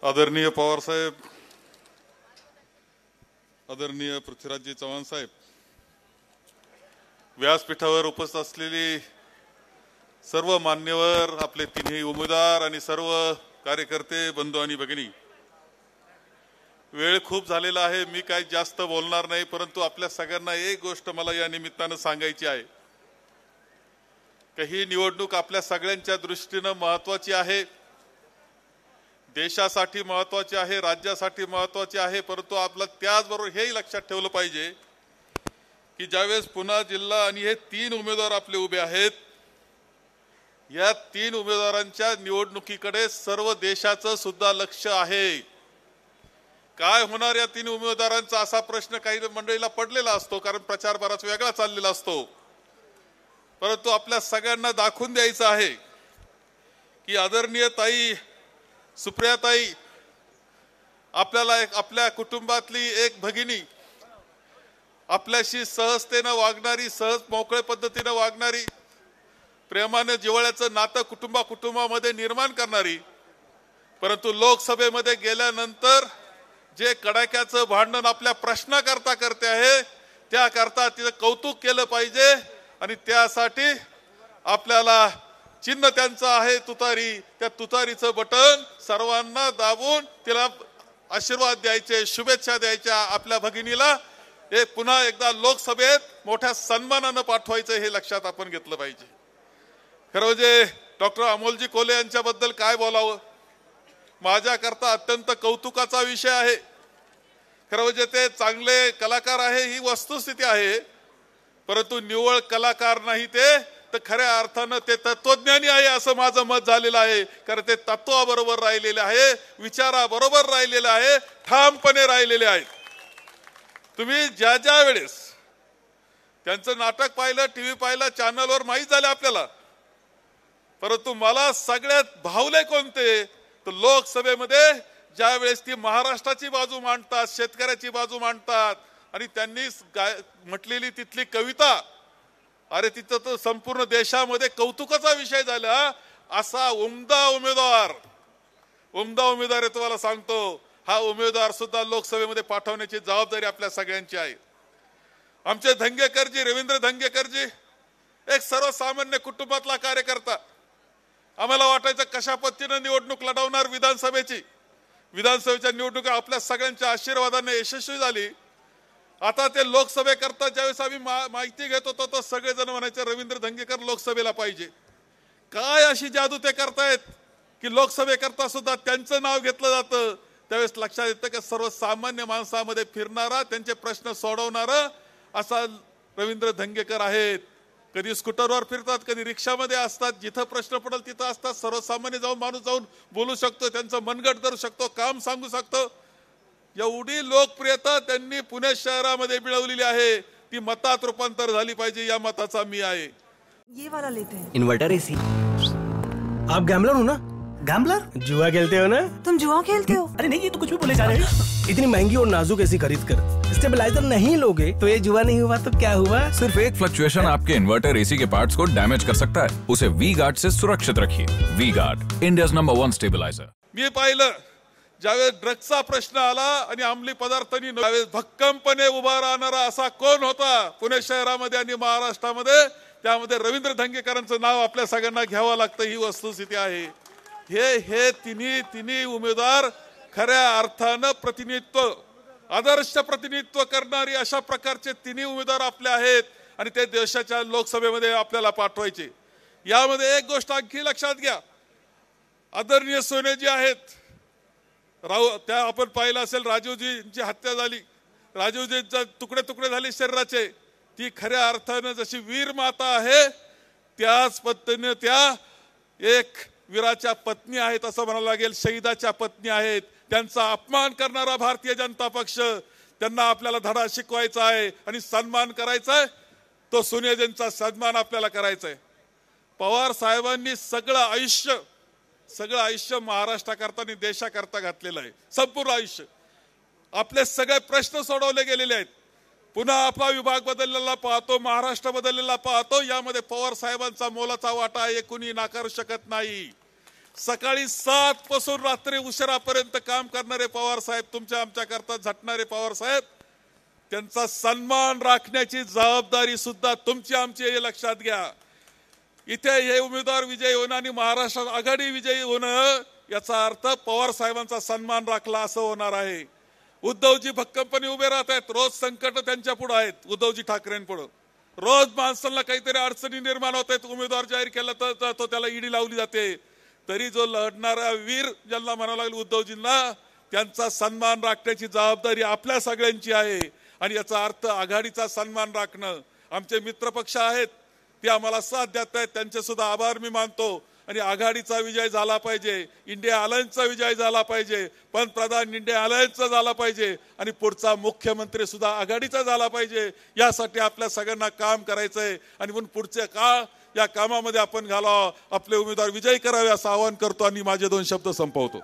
आदरणीय पवार साहेब, आदरणीय पृथ्वीराजजी चव्हाण साहेब, व्यासपीठावर उपस्थित असलेली सर्व मान्यवर, आपले तिन्ही उमेदवार आणि सर्व कार्यकर्ते, बंधू आणि भगिनी, वेळ खूप झालेला आहे. मी काही जास्त बोलणार नाही, परंतु आपल्या सगळ्यांना एक गोष्ट मला या निमित्तानं सांगायची आहे की ही निवडणूक आपल्या सगळ्यांच्या दृष्टीनं महत्त्वाची आहे, देशासाठी महत्त्वाची आहे, राज्यासाठी महत्त्वाची आहे. परंतु आपलं त्याचबरोबर हेही लक्षात ठेवलं पाहिजे की ज्यावेळेस पुन्हा जिल्हा आणि हे 3 उमेदवार आपले उभे आहेत, या 3 उमेदवारांच्या निवडणुकीकडे सर्व देशाचं सुद्धा लक्ष आहे. काय होणार या 3 उमेदवारांचा असा प्रश्न काही मंडळीला पडलेला असतो, कारण प्रचार बराच वेगळा चाललेला असतो. परंतु आपल्या सगळ्यांना दाखवून द्यायचं आहे की आदरणीय ताई सुप्रियाताई, आपल्याला आपल्या कुटुंबातली एक भगिनी, आपल्याशी सहजतेनं वागणारी, सहज मोकळे पद्धतीनं वागणारी, प्रेमाने जिव्हाळ्याचं नातं कुटुंबामध्ये निर्माण करणारी, परंतु लोकसभेमध्ये गेल्यानंतर जे कडाक्याचं भांडण आपल्या प्रश्नाकरता करते आहे, त्याकरता तिचं कौतुक केलं पाहिजे. आणि त्यासाठी आपल्याला चिन्ह त्यांचं आहे तुतारी, त्या तुतारीचं बटन सर्वांना दाबून तिला आशीर्वाद द्यायचे, शुभेच्छा द्यायच्या. आपल्या भगिनीला हे पुन्हा एकदा लोकसभेत मोठ्या सन्मानानं पाठवायचं, हे लक्षात आपण घेतलं पाहिजे. खरं म्हणजे डॉक्टर अमोलजी कोल्हे यांच्याबद्दल काय बोलावं, माझ्याकरता अत्यंत कौतुकाचा विषय आहे. खरं म्हणजे ते चांगले कलाकार आहे ही वस्तुस्थिती आहे, परंतु निव्वळ कलाकार नाही ते, तर खऱ्या अर्थानं ते तत्वज्ञानी आहे असं माझं मत झालेलं आहे. कारण ते तत्वाबरोबर राहिलेले आहे, विचाराबरोबर राहिलेले आहे, ठामपणे राहिलेले आहेत. तुम्ही ज्या ज्या वेळेस त्यांचं नाटक पाहिलं, टीव्ही पाहिलं, चॅनलवर माहीत झाले आपल्याला, परंतु मला सगळ्यात भावले कोणते, तर लोकसभेमध्ये ज्या वेळेस ती महाराष्ट्राची बाजू मांडतात, शेतकऱ्याची बाजू मांडतात, आणि त्यांनी म्हटलेली तिथली कविता, अरे तिथं तर संपूर्ण देशामध्ये कौतुकाचा विषय झाला. असा उमदा उमेदवार आहे, तुम्हाला सांगतो, हा उमेदवार सुद्धा लोकसभेमध्ये पाठवण्याची जबाबदारी आपल्या सगळ्यांची आहे. आमचे धंगेकरजी, रवींद्र धंगेकरजी, एक सर्वसामान्य कुटुंबातला कार्यकर्ता. आम्हाला वाटायचं कशा पद्धतीने निवडणूक लढवणार विधानसभेच्या निवडणुका आपल्या सगळ्यांच्या आशीर्वादाने यशस्वी झाली. आता ते लोकसभेकरता ज्यावेळेस आम्ही माहिती घेत होतो, तर सगळेजण म्हणायचे रवींद्र धंगेकर लोकसभेला पाहिजे. काय अशी जादू ते करतायत की लोकसभेकरता सुद्धा त्यांचं नाव घेतलं जातं. त्यावेळेस लक्षात येतं की सर्वसामान्य माणसामध्ये फिरणारा, त्यांचे प्रश्न सोडवणारा असा रवींद्र धंगेकर आहेत. कधी स्कूटरवर फिरतात, कधी रिक्षामध्ये असतात, जिथं प्रश्न पडेल तिथं असतात. सर्वसामान्य माणूस जाऊन बोलू शकतो, त्यांचं मनगट धरू शकतो, काम सांगू शकतो. एवढी लोकप्रियता त्यांनी पुणे शहरामध्ये मिळवलेली आहे. ती मतात रूपांतर झाली पाहिजे, या मताचा मी आहे. ये वाला लेते हैं। Inverter AC. आप गैम्बलर हो ना? गैम्बलर? जुआ खेलते हो ना? तुम जुआ खेलते हो? अरे नहीं, ये तो कुछ भी बोले जा रहे हैं। इतनी महंगी और नाजुक एसी खरीद कर स्टेबलाइजर नहीं लोगे तो ये जुआ नहीं हुआ तो क्या हुआ? सिर्फ एक फ्लक्चुएशन आपके इन्वर्टर एसी के पार्ट्स को डैमेज कर सकता है. उसे वी गार्ड से सुरक्षित रखिए. V Guard, India's number 1 stabiliser. मी पाहिलं ज्यावेळेस ड्रग्सचा प्रश्न आला आणि अंमली पदार्थांनी त्यावेळेस भक्कमपणे उभा राहणारा असा कोण होता पुणे शहरामध्ये आणि महाराष्ट्रामध्ये, त्यामध्ये रवींद्र धंगेकरांचं नाव आपल्या सगळ्यांना घ्यावं लागतं. ही वस्तुस्थिती आहे. हे तिन्ही उमेदवार खऱ्या अर्थानं प्रतिनिधित्व, आदर्श प्रतिनिधित्व करणारी अशा प्रकारचे तिन्ही उमेदवार आपले आहेत, आणि ते देशाच्या लोकसभेमध्ये आपल्याला पाठवायचे. यामध्ये एक गोष्ट आणखी लक्षात घ्या, आदरणीय सोनेजी आहेत, त्या आपण पाहिलं असेल, राजीवजींची हत्या झाली, राजीवजींचे तुकडे झाले शरीराचे. ती खऱ्या अर्थानं जशी वीर माता आहे, त्याच पद्धतीने त्या एक वीराच्या पत्नी आहेत असं म्हणावं लागेल, शहीदाच्या पत्नी आहेत. त्यांचा अपमान करणारा भारतीय जनता पक्ष, त्यांना आपल्याला धडा शिकवायचा आहे आणि सन्मान करायचा आहे. तो सोनियाजींचा सन्मान आपल्याला करायचा आहे. पवार साहेबांनी सगळं आयुष्य महाराष्ट्राकरता आणि देशाकरता घातलेलं आहे. संपूर्ण आयुष्य आपले सगळे प्रश्न सोडवले गेलेले आहेत. पुन्हा आपला विभाग बदललेला पाहतो, महाराष्ट्र बदललेला पाहतो. यामध्ये पवार साहेबांचा मोलाचा वाटा आहे, कोणी नाकारू शकत नाही. सकाळी 7 पासून रात्री उशिरापर्यंत काम करणारे पवार साहेब, तुमच्या आमच्या करता झटणारे पवार साहेब, त्यांचा सन्मान राखण्याची जबाबदारी सुद्धा तुमची आमची हे लक्षात घ्या. इथे हे उमेदवार विजयी होणं आणि महाराष्ट्रात आघाडी विजयी होणं याचा अर्थ पवार साहेबांचा सन्मान राखला असं होणार आहे. उद्धवजी भक्कमपणे उभे राहत आहेत. रोज संकट त्यांच्या पुढे आहेत, उद्धवजी ठाकरेंपुढे. रोज माणसांना काहीतरी अडचणी निर्माण होत आहेत. उमेदवार जाहीर केला तर तो त्याला ईडी लावली जाते. तरी जो लढणारा वीर ज्यांना म्हणावं लागेल उद्धवजींना, त्यांचा सन्मान राखण्याची जबाबदारी आपल्या सगळ्यांची आहे. आणि याचा अर्थ आघाडीचा सन्मान राखणं. आमचे मित्रपक्ष आहेत, ते आम्हाला साथ देत आहेत, त्यांचे सुद्धा आभार मी मानतो. आणि आघाडीचा विजय झाला पाहिजे, इंडिया अलायन्सचा विजय झाला पाहिजे, पंतप्रधान इंडिया अलायन्सचा झाला पाहिजे आणि पुढचा मुख्यमंत्री सुद्धा आघाडीचा झाला पाहिजे. यासाठी आपल्या सगळ्यांना काम करायचंय आणि म्हणून पुढचे काळ या कामामध्ये आपण घालावं, आपले उमेदवार विजयी करावे असं आवाहन करतो आणि माझे 2 शब्द संपवतो.